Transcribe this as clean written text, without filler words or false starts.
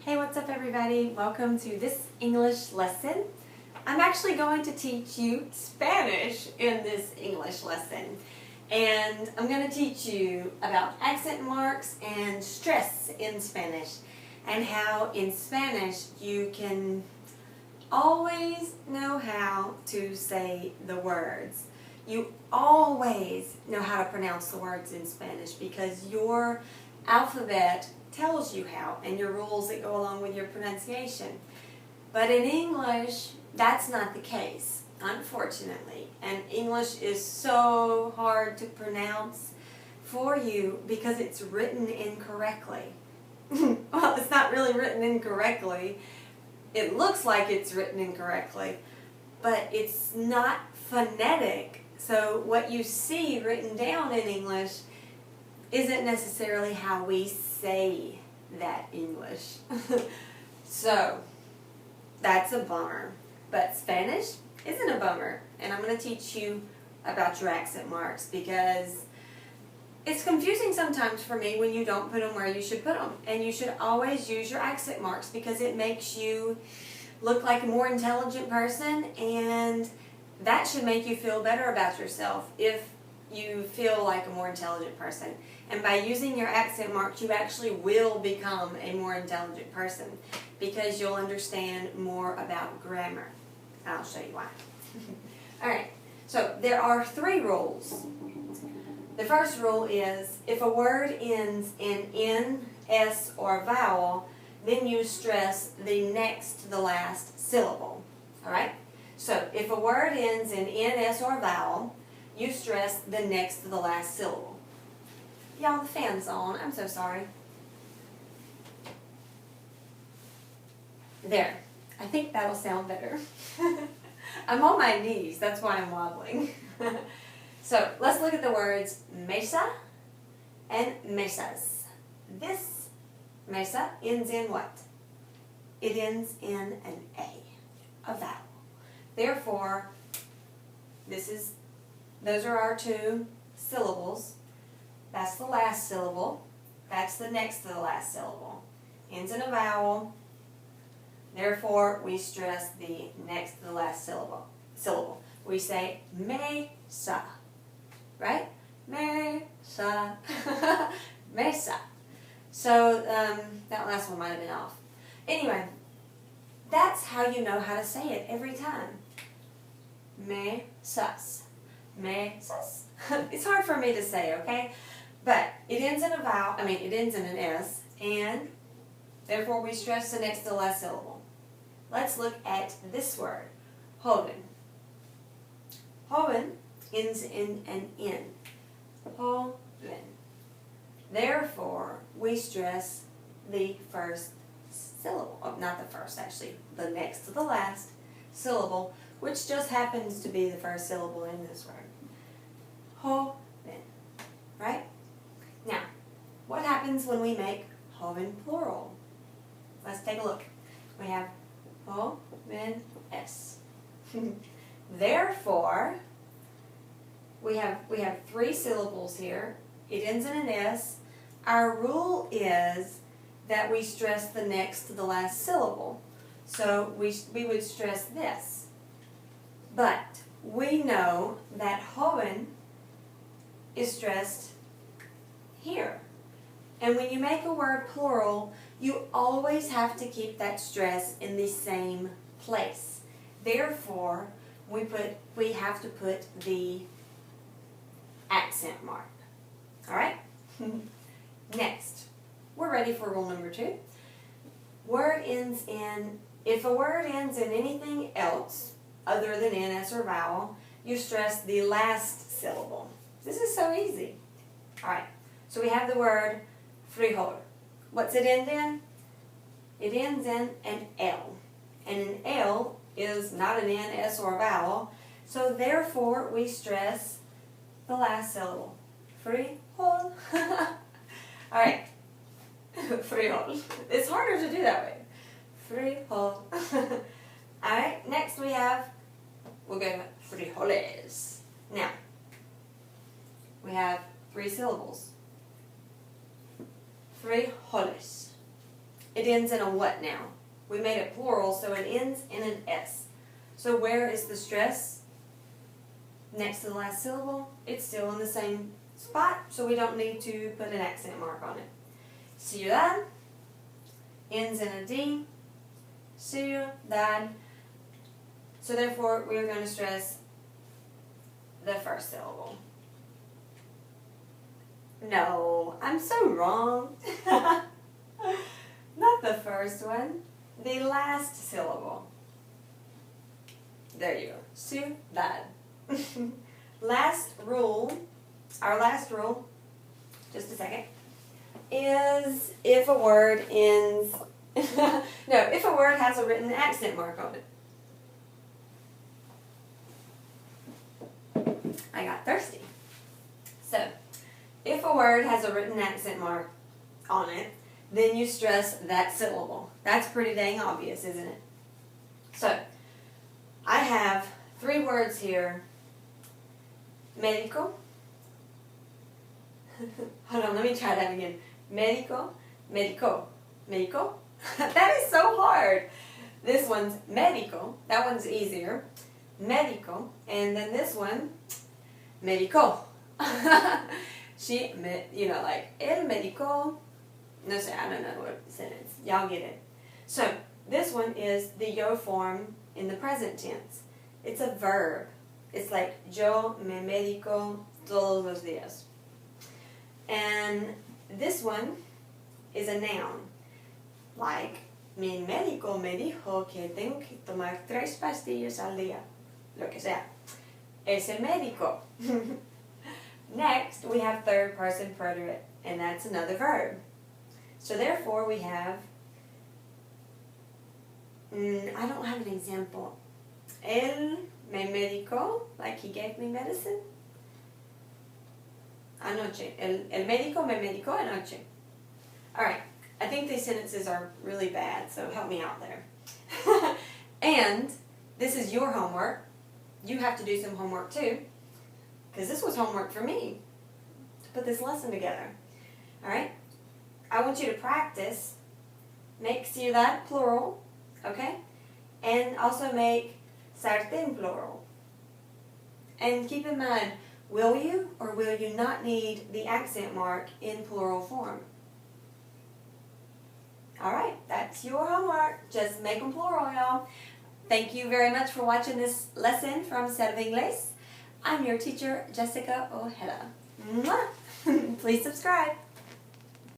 Hey, what's up everybody? Welcome to this English lesson. I'm actually going to teach you Spanish in this English lesson. And I'm going to teach you about accent marks and stress in Spanish. And how in Spanish you can always know how to say the words. You always know how to pronounce the words in Spanish because your alphabet tells you how and your rules that go along with your pronunciation. But in English, that's not the case, unfortunately. And English is so hard to pronounce for you because it's written incorrectly. Well, it's not really written incorrectly. It looks like it's written incorrectly, but it's not phonetic. So what you see written down in English isn't necessarily how we say that English. So that's a bummer. But Spanish isn't a bummer. And I'm going to teach you about your accent marks because it's confusing sometimes for me when you don't put them where you should put them. And you should always use your accent marks because it makes you look like a more intelligent person, and that should make you feel better about yourself if you feel like a more intelligent person. And by using your accent marks, you actually will become a more intelligent person because you'll understand more about grammar. I'll show you why. Alright, so there are 3 rules. The first rule is if a word ends in N, S, or vowel, then you stress the next to the last syllable. Alright? So if a word ends in N, S, or vowel, you stress the next to the last syllable. Y'all, the fan's on. I'm so sorry. There. I think that'll sound better. I'm on my knees. That's why I'm wobbling. So, let's look at the words mesa and mesas. This mesa ends in what? It ends in an A vowel. Therefore, those are our 2 syllables. That's the last syllable. That's the next to the last syllable. Ends in a vowel. Therefore, we stress the next to the last syllable. We say mesa, right? Mesa, mesa. So that last one might have been off. Anyway, that's how you know how to say it every time. Mesas. Mesas. It's hard for me to say, okay? But it ends in a vowel, it ends in an S, and therefore we stress the next to the last syllable. Let's look at this word, joven. Joven ends in an N. Joven. Therefore, we stress the first syllable, not the first actually, the next to the last syllable, which just happens to be the first syllable in this word. Joven, right? Now, what happens when we make joven plural? Let's take a look. We have jóvenes. Therefore, we have 3 syllables here. It ends in an S. Our rule is that we stress the next to the last syllable. So we would stress this. But we know that joven is stressed here. And when you make a word plural, you always have to keep that stress in the same place. Therefore, we have to put the accent mark. Alright? Next, we're ready for rule number 2. If a word ends in anything else other than N, S, or vowel, you stress the last syllable. This is so easy. Alright, so we have the word frijol. What's it end in? It ends in an L. And an L is not an N, S, or a vowel. So therefore, we stress the last syllable. Frijol. Alright. Frijol. It's harder to do that way. Frijol. Alright, next we'll go frijoles. Now, we have 3 syllables. Frijoles. it ends in a what now? We made it plural, so it ends in an S. So where is the stress next to the last syllable? It's still in the same spot, so we don't need to put an accent mark on it. Ciudad ends in a D. Ciudad. So therefore, we're going to stress the first syllable. No, I'm so wrong. Not the first one. The last syllable. There you go. Ciudad. Last rule, our last rule, just a second, is if a word ends, no, if a word has a written accent mark on it. I got thirsty. So, if a word has a written accent mark on it, then you stress that syllable. That's pretty dang obvious, isn't it? So, I have 3 words here. Médico. Hold on, let me try that again. Médico, médico, médico. That is so hard. This one's médico. That one's easier. Médico. And then this one, médico. Like, el médico. No sé, I don't know what sentence. Y'all get it. So, this one is the yo form in the present tense. It's a verb. It's like, yo me medico todos los días. And this one is a noun. Like, mi médico me dijo que tengo que tomar 3 pastillas al día. Lo que sea. Es el médico. Next, we have third person preterite, and that's another verb. So therefore, we have, I don't have an example. Él me medicó, like he gave me medicine. Anoche. El médico me medicó anoche. Alright, I think these sentences are really bad, so help me out there. And this is your homework. You have to do some homework too, because this was homework for me to put this lesson together. Alright? I want you to practice. Make ciudad plural, okay? And also make sartén plural. And keep in mind, will you or will you not need the accent mark in plural form? Alright, that's your homework. Just make them plural, y'all. Thank you very much for watching this lesson from SELVA Inglés. I'm your teacher, Jessica Ojeda. Mwah! Please subscribe.